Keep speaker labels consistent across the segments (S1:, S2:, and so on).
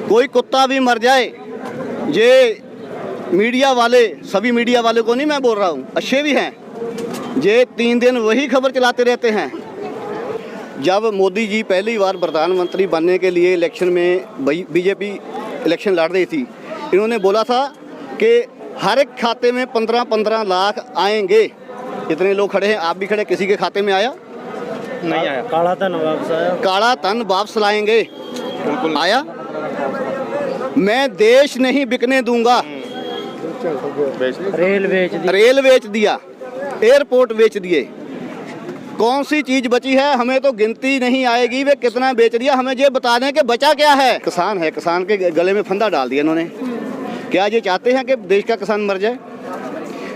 S1: कोई कुत्ता भी मर जाए, ये मीडिया वाले, सभी मीडिया वाले को नहीं मैं बोल रहा हूँ, अच्छे भी हैं, ये 3 दिन वही खबर चलाते रहते हैं। जब मोदी जी पहली बार प्रधानमंत्री बनने के लिए इलेक्शन में बीजेपी इलेक्शन लड़ रही थी, इन्होंने बोला था कि हर एक खाते में 15-15 लाख आएंगे। इतने लोग खड़े हैं, आप भी खड़े, किसी के खाते में आया?
S2: नहीं आया। काला धन वापस आया। काला
S1: धन वापस लाएंगे,
S2: बिल्कुल
S1: आया। मैं देश नहीं बिकने दूंगा, रेल बेच दिया, एयरपोर्ट बेच दिए, कौन सी चीज बची है? हमें तो गिनती नहीं आएगी वे कितना बेच दिया, हमें ये बता दें कि बचा क्या है। किसान है, किसान के गले में फंदा डाल दिया इन्होंने। क्या ये चाहते हैं कि देश का किसान मर जाए?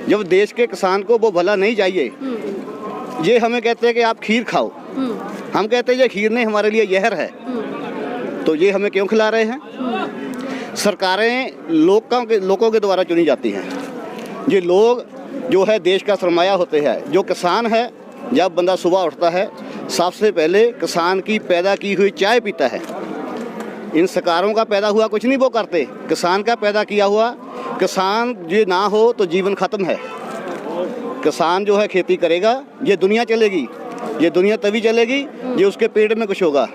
S1: जब देश के किसान को वो भला नहीं चाहिए, ये हमें कहते हैं कि आप खीर खाओ, हम कहते हैं ये खीर नहीं, हमारे लिए जहर है, तो ये हमें क्यों खिला रहे हैं? सरकारें लोगों के द्वारा चुनी जाती हैं। ये लोग जो है देश का सरमाया होते हैं। जो किसान है, जब बंदा सुबह उठता है, सबसे पहले किसान की पैदा की हुई चाय पीता है। इन सरकारों का पैदा हुआ कुछ नहीं वो करते, किसान का पैदा किया हुआ। किसान ये ना हो तो जीवन खत्म है। किसान जो है खेती करेगा, ये दुनिया चलेगी, ये दुनिया तभी चलेगी ये उसके पेट में कुछ होगा।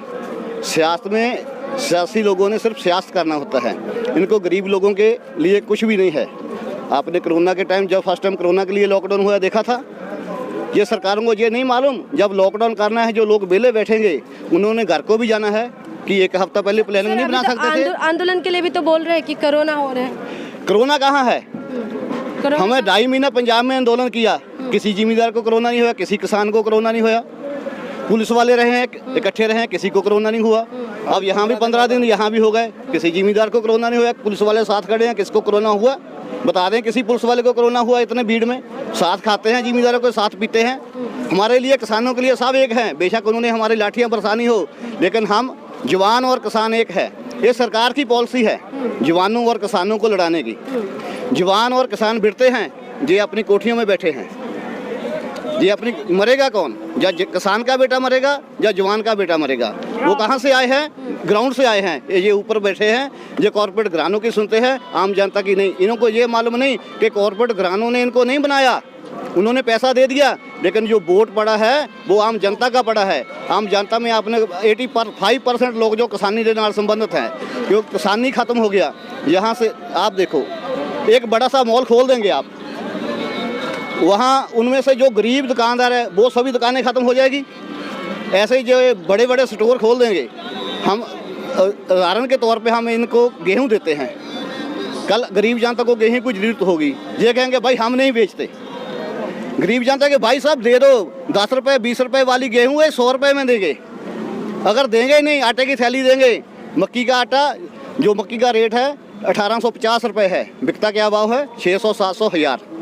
S1: सियासत में सियासी लोगों ने सिर्फ सियासत करना होता है, इनको गरीब लोगों के लिए कुछ भी नहीं है। आपने कोरोना के टाइम, जब फर्स्ट टाइम कोरोना के लिए लॉकडाउन हुआ, देखा था? ये सरकारों को ये नहीं मालूम जब लॉकडाउन करना है, जो लोग बेले बैठेंगे उन्होंने घर को भी जाना है कि 1 हफ्ता पहले प्लानिंग नहीं बना सकते थे।
S3: आंदोलन के लिए भी तो बोल रहे हैं कि कोरोना हो रहा है।
S1: कोरोना कहाँ है? हमें 2.5 महीना पंजाब में आंदोलन किया, किसी जिम्मेदार को कोरोना नहीं हुआ, किसी किसान को कोरोना नहीं हुआ। पुलिस वाले रहे हैं, इकट्ठे रहे हैं, किसी को कोरोना नहीं हुआ। अब यहाँ भी 15 दिन यहाँ भी हो गए, किसी जिम्मेदार को कोरोना नहीं हुआ। पुलिस वाले साथ खड़े हैं, किसको कोरोना हुआ बता दें? किसी पुलिस वाले को कोरोना हुआ? इतने भीड़ में साथ खाते हैं, जिम्मेदारों को साथ पीते हैं। हमारे लिए, किसानों के लिए सब एक हैं। बेशक उन्होंने हमारी लाठियाँ बरसानी हो, लेकिन हम जवान और किसान एक है। ये सरकार की पॉलिसी है जवानों और किसानों को लड़ाने की। जवान और किसान भिड़ते हैं, ये अपनी कोठियों में बैठे हैं। ये अपनी मरेगा कौन? या किसान का बेटा मरेगा या जवान का बेटा मरेगा? वो कहाँ से आए हैं? ग्राउंड से आए हैं। ये ऊपर बैठे हैं, ये कॉर्पोरेट घरानों की सुनते हैं, आम जनता की नहीं। इनको ये मालूम नहीं कि कॉर्पोरेट घरानों ने इनको नहीं बनाया, उन्होंने पैसा दे दिया, लेकिन जो वोट पड़ा है वो आम जनता का पड़ा है। आम जनता में आपने 85% लोग जो किसानी के नाल संबंधित हैं, क्योंकि किसानी खत्म हो गया। यहाँ से आप देखो, एक बड़ा सा मॉल खोल देंगे आप, वहाँ उनमें से जो गरीब दुकानदार है वो सभी दुकानें ख़त्म हो जाएगी। ऐसे ही जो बड़े बड़े स्टोर खोल देंगे। हम उदाहरण के तौर पे हम इनको गेहूं देते हैं, कल गरीब जनता को गेहूं की जरूरत होगी, ये कहेंगे भाई हम नहीं बेचते। गरीब जनता के भाई साहब दे दो, 10 रुपये 20 रुपये वाली गेहूँ है 100 रुपये में देंगे। अगर देंगे नहीं, आटे की थैली देंगे। मक्की का आटा, जो मक्की का रेट है 1850 रुपये है, बिकता क्या भाव है? 600, 700, 1000।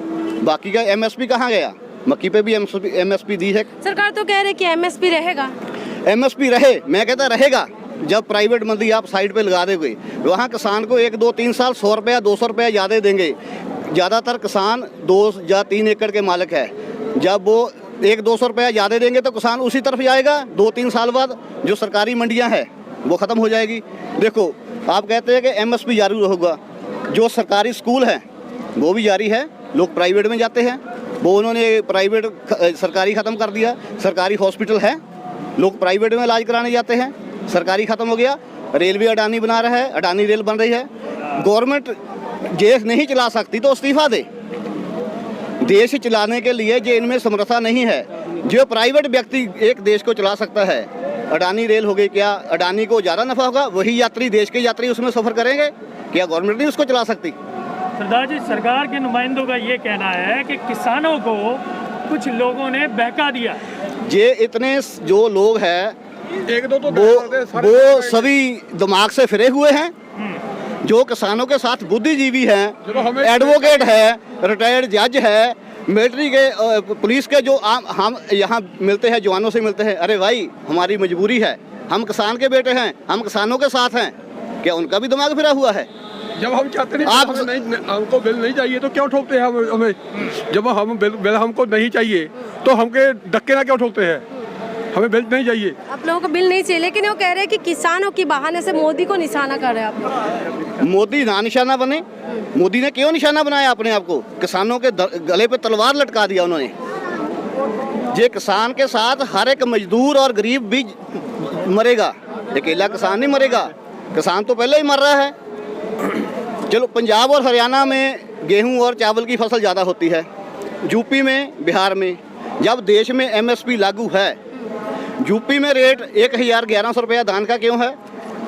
S1: बाकी का MSP कहाँ गया? मक्की पे भी MSP दी है।
S3: सरकार तो कह रही है कि MSP रहेगा।
S1: MSP रहे, मैं कहता रहेगा। जब प्राइवेट मंडी आप साइड पे लगा दोगे, वहाँ किसान को 1, 2, 3 साल 100 रुपया 200 रुपया ज़्यादा देंगे। ज़्यादातर किसान 2 या 3 एकड़ के मालिक है। जब वो 100-200 रुपया ज़्यादा देंगे तो किसान उसी तरफ जाएगा। 2-3 साल बाद जो सरकारी मंडियाँ हैं वो ख़त्म हो जाएगी। देखो, आप कहते हैं कि MSP जारी होगा, जो सरकारी स्कूल हैं वो भी जारी है। लोग प्राइवेट में जाते हैं, वो उन्होंने प्राइवेट सरकारी ख़त्म कर दिया। सरकारी हॉस्पिटल है, लोग प्राइवेट में इलाज कराने जाते हैं, सरकारी ख़त्म हो गया। रेलवे अडानी बना रहा है, अडानी रेल बन रही है। गवर्नमेंट देश नहीं चला सकती तो इस्तीफा दे। देश चलाने के लिए जो इनमें समर्था नहीं है, जो प्राइवेट व्यक्ति एक देश को चला सकता है। अडानी रेल हो गई, क्या अडानी को ज़्यादा नफा होगा? वही यात्री, देश के यात्री उसमें सफ़र करेंगे, क्या गवर्नमेंट नहीं उसको चला सकती?
S4: सरदार जी, सरकार के नुमाइंदों का ये कहना है कि किसानों को कुछ लोगों ने बहका दिया।
S1: ये इतने जो लोग हैं वो सभी दिमाग से फिरे हुए हैं। जो किसानों के साथ बुद्धिजीवी हैं, एडवोकेट है, रिटायर्ड जज है, मिलिट्री के, पुलिस के, जो हम यहाँ मिलते हैं, जवानों से मिलते हैं। अरे भाई, हमारी मजबूरी है, हम किसान के बेटे हैं, हम किसानों के साथ हैं। क्या उनका भी दिमाग फिरा हुआ है?
S5: जब हम चाहते नहीं, हमको बिल नहीं चाहिए तो क्यों ठोकते हैं हमें? जब हम बिल हमको नहीं चाहिए तो हमके धक्के ना क्यों ठोकते हैं? हमें बिल नहीं चाहिए।
S3: आप लोगों को बिल नहीं चाहिए, लेकिन वो कह रहे हैं कि किसानों की बहाने से मोदी को निशाना कर रहे हैं आप।
S1: मोदी ना निशाना बने। मोदी ने क्यों निशाना बनाया अपने आप को? किसानों के गले पे तलवार लटका दिया उन्होंने। ये किसान के साथ हर एक मजदूर और गरीब भी मरेगा, अकेला किसान नहीं मरेगा। किसान तो पहले ही मर रहा है। चलो, पंजाब और हरियाणा में गेहूं और चावल की फसल ज़्यादा होती है, यूपी में, बिहार में। जब देश में एमएसपी लागू है, यूपी में रेट 1111 रुपया धान का क्यों है,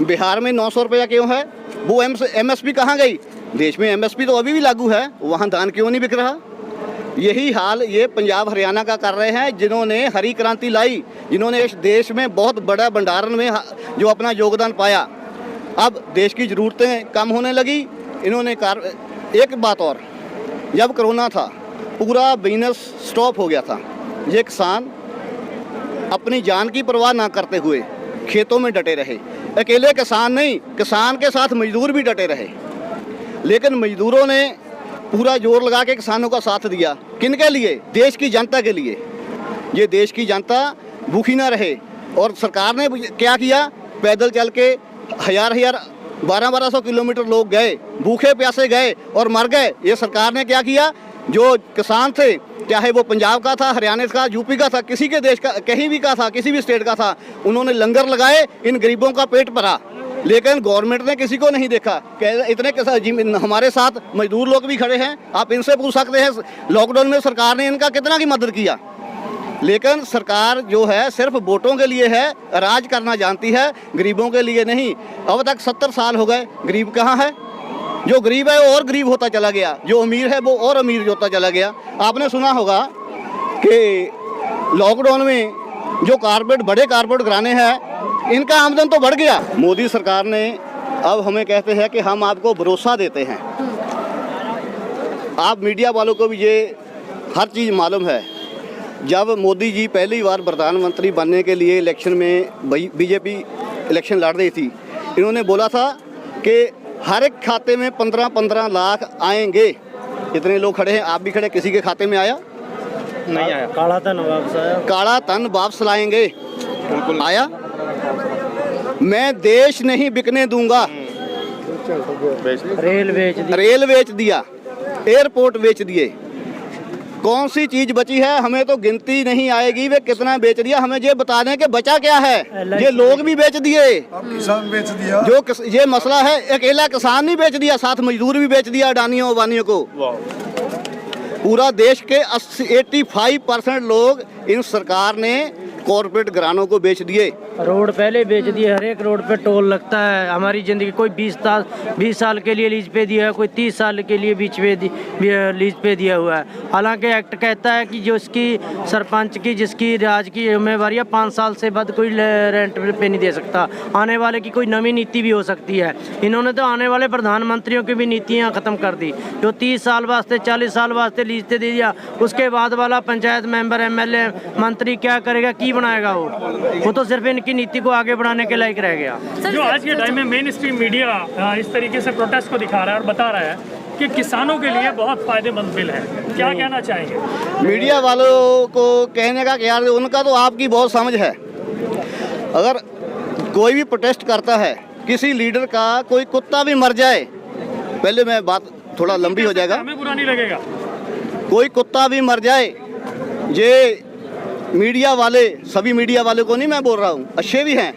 S1: बिहार में 900 रुपया क्यों है? वो एमएसपी कहाँ गई? देश में एमएसपी तो अभी भी लागू है, वहाँ धान क्यों नहीं बिक रहा? यही हाल ये पंजाब हरियाणा का कर रहे हैं, जिन्होंने हरी क्रांति लाई, जिन्होंने इस देश में बहुत बड़ा भंडारण में जो अपना योगदान पाया। अब देश की ज़रूरतें कम होने लगी, इन्होंने एक बात और, जब कोरोना था पूरा बिजनेस स्टॉप हो गया था। ये किसान अपनी जान की परवाह ना करते हुए खेतों में डटे रहे। अकेले किसान नहीं, किसान के साथ मजदूर भी डटे रहे, लेकिन मजदूरों ने पूरा जोर लगा के किसानों का साथ दिया। किनके लिए? देश की जनता के लिए। ये देश की जनता भूखी ना रहे। और सरकार ने क्या किया? पैदल चल के हजार 1200 किलोमीटर लोग गए, भूखे प्यासे गए और मर गए। ये सरकार ने क्या किया? जो किसान थे, चाहे वो पंजाब का था, हरियाणा का, यूपी का था, किसी के देश का, कहीं भी का था, किसी भी स्टेट का था, उन्होंने लंगर लगाए, इन गरीबों का पेट भरा। लेकिन गवर्नमेंट ने किसी को नहीं देखा। इतने हमारे साथ मजदूर लोग भी खड़े हैं, आप इनसे पूछ सकते हैं लॉकडाउन में सरकार ने इनका कितना की मदद किया। लेकिन सरकार जो है सिर्फ वोटों के लिए है, राज करना जानती है, गरीबों के लिए नहीं। अब तक 70 साल हो गए, गरीब कहाँ है? जो गरीब है वो और गरीब होता चला गया, जो अमीर है वो और अमीर होता चला गया। आपने सुना होगा कि लॉकडाउन में जो बड़े कारपोरेट घराने हैं, इनका आमदन तो बढ़ गया। मोदी सरकार ने अब हमें कहते हैं कि हम आपको भरोसा देते हैं। आप मीडिया वालों को भी ये हर चीज़ मालूम है। जब मोदी जी पहली बार प्रधानमंत्री बनने के लिए इलेक्शन में बीजेपी इलेक्शन लड़ रही थी, इन्होंने बोला था कि हर एक खाते में 15-15 लाख आएंगे। इतने लोग खड़े हैं, आप भी खड़े, किसी के खाते में आया?
S2: नहीं आया। काला धन वापस आया।
S1: काला धन वापस लाएंगे। बिल्कुल आया। मैं देश नहीं बिकने दूंगा। रेल बेच दिया, एयरपोर्ट बेच दिए। कौन सी चीज बची है? हमें तो गिनती नहीं आएगी वे कितना बेच दिया। हमें ये बता दें कि बचा क्या है। ये लोग भी बेच दिए,
S5: किसान बेच दिया।
S1: ये मसला है, अकेला किसान नहीं बेच दिया, साथ मजदूर भी बेच दिया अडानियों अबानियों को। पूरा देश के 85% लोग इन सरकार ने कॉर्पोरेट घरानों को बेच दिए।
S2: रोड पहले बेच दिए, हर एक रोड पे टोल लगता है। हमारी ज़िंदगी कोई 20 साल के लिए लीज पे दिया है, कोई 30 साल के लिए लीज पे दिया हुआ है। हालांकि एक्ट कहता है कि जो इसकी सरपंच की, जिसकी राज की जिम्मेवारी है, 5 साल से बाद कोई रेंट पे नहीं दे सकता। आने वाले की कोई नवी नीति भी हो सकती है। इन्होंने तो आने वाले प्रधानमंत्रियों की भी नीतियाँ ख़त्म कर दी। जो 30 साल वास्ते, 40 साल वास्ते लीज पे दे दिया, उसके बाद वाला पंचायत मेंबर, MLA, मंत्री क्या करेगा, की बनाएगा? वो तो सिर्फ इनकी नीति को आगे बढ़ाने के लायक रह गया।
S4: जो आज के टाइम में मेन स्ट्रीम मीडिया इस तरीके से प्रोटेस्ट को दिखा रहा है और बता रहा है कि किसानों के लिए बहुत फायदेमंद बिल है, क्या कहना चाहेंगे?
S1: मीडिया वालों को कहने का कि यार उनका तो आपकी बहुत समझ है। अगर कोई भी प्रोटेस्ट करता है, किसी लीडर का कोई कुत्ता भी मर जाए, पहले मैं बात थोड़ा लंबी हो जाएगा,
S4: हमें बुरा नहीं लगेगा।
S1: कोई कुत्ता भी मर जाए, ये मीडिया वाले, सभी मीडिया वाले को नहीं मैं बोल रहा हूँ, अच्छे भी हैं,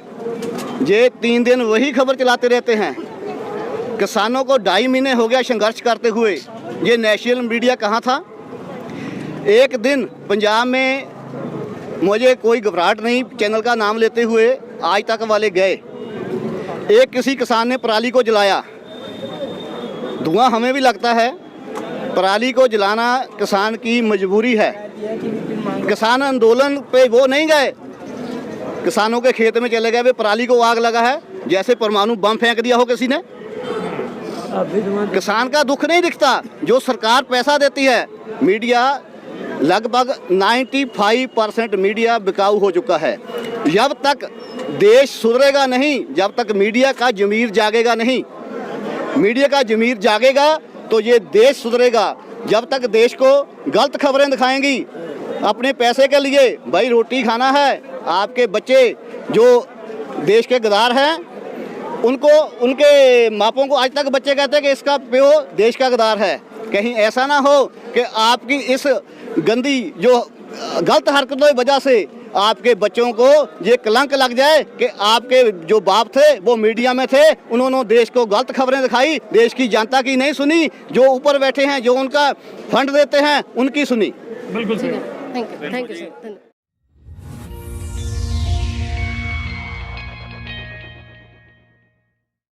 S1: ये 3 दिन वही खबर चलाते रहते हैं। किसानों को 2.5 महीने हो गया संघर्ष करते हुए। ये नेशनल मीडिया कहाँ था? एक दिन पंजाब में, मुझे कोई घबराहट नहीं चैनल का नाम लेते हुए, आज तक वाले गए, एक किसी किसान ने पराली को जलाया। धुआं हमें भी लगता है, पराली को जलाना किसान की मजबूरी है। किसान आंदोलन पे वो नहीं गए, किसानों के खेत में चले गए, वे पराली को आग लगा है जैसे परमाणु बम फेंक दिया हो किसी ने। किसान का दुख नहीं दिखता। जो सरकार पैसा देती है, मीडिया लगभग 95% मीडिया बिकाऊ हो चुका है। जब तक देश सुधरेगा नहीं, जब तक मीडिया का ज़मीर जागेगा नहीं, मीडिया का ज़मीर जागेगा तो ये देश सुधरेगा। जब तक देश को गलत खबरें दिखाएंगी अपने पैसे के लिए, भाई रोटी खाना है, आपके बच्चे जो देश के गद्दार हैं उनको, उनके मापों को आज तक बच्चे कहते हैं कि इसका प्यो देश का गद्दार है। कहीं ऐसा ना हो कि आपकी इस गंदी जो गलत हरकतों की वजह से आपके बच्चों को ये कलंक लग जाए कि आपके जो बाप थे वो मीडिया में थे, उन्होंने देश को गलत खबरें दिखाई, देश की जनता की नहीं सुनी, जो ऊपर बैठे हैं जो उनका फंड देते हैं उनकी सुनी।
S4: बिल्कुल सही।
S3: Thank you sir.